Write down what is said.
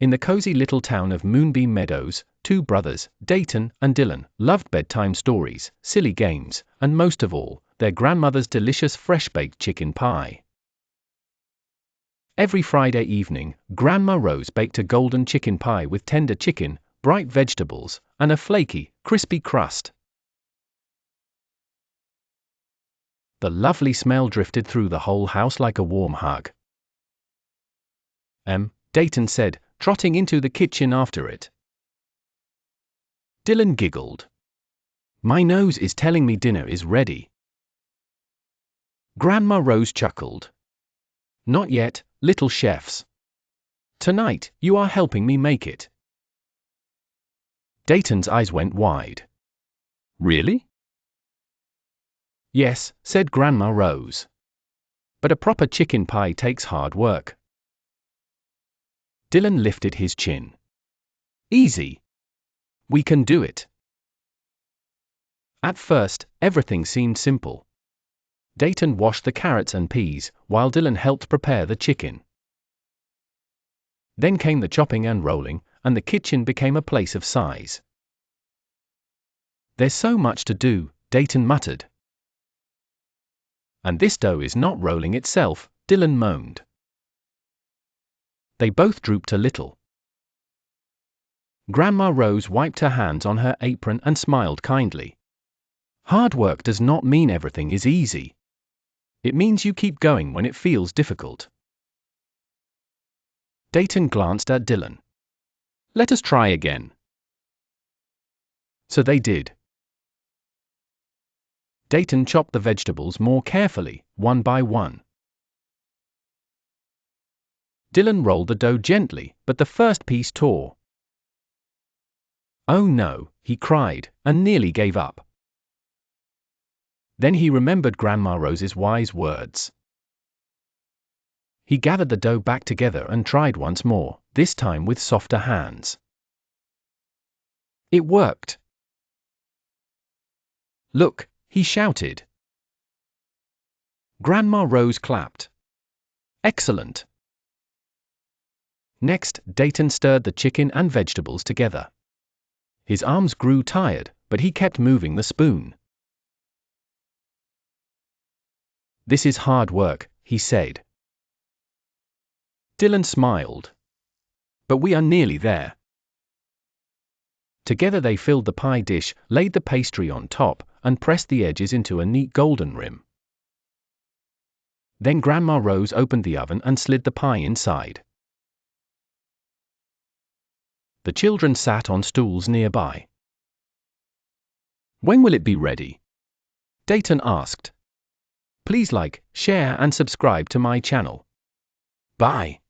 In the cozy little town of Moonbeam Meadows, two brothers, Dayton and Dylan, loved bedtime stories, silly games, and most of all, their grandmother's delicious fresh-baked chicken pie. Every Friday evening, Grandma Rose baked a golden chicken pie with tender chicken, bright vegetables, and a flaky, crispy crust. The lovely smell drifted through the whole house like a warm hug. Dayton said, trotting into the kitchen after it. Dylan giggled. My nose is telling me dinner is ready. Grandma Rose chuckled. Not yet, little chefs. Tonight, you are helping me make it. Dayton's eyes went wide. Really? Yes, said Grandma Rose. But a proper chicken pie takes hard work. Dylan lifted his chin. Easy. We can do it. At first, everything seemed simple. Dayton washed the carrots and peas, while Dylan helped prepare the chicken. Then came the chopping and rolling, and the kitchen became a place of sighs. There's so much to do, Dayton muttered. And this dough is not rolling itself, Dylan moaned. They both drooped a little. Grandma Rose wiped her hands on her apron and smiled kindly. Hard work does not mean everything is easy. It means you keep going when it feels difficult. Dayton glanced at Dylan. Let us try again. So they did. Dayton chopped the vegetables more carefully, one by one. Dylan rolled the dough gently, but the first piece tore. Oh no, he cried, and nearly gave up. Then he remembered Grandma Rose's wise words. He gathered the dough back together and tried once more, this time with softer hands. It worked. Look, he shouted. Grandma Rose clapped. Excellent. Next, Dayton stirred the chicken and vegetables together. His arms grew tired, but he kept moving the spoon. This is hard work, he said. Dylan smiled. But we are nearly there. Together they filled the pie dish, laid the pastry on top, and pressed the edges into a neat golden rim. Then Grandma Rose opened the oven and slid the pie inside. The children sat on stools nearby. When will it be ready? Dayton asked. Please like, share and subscribe to my channel. Bye.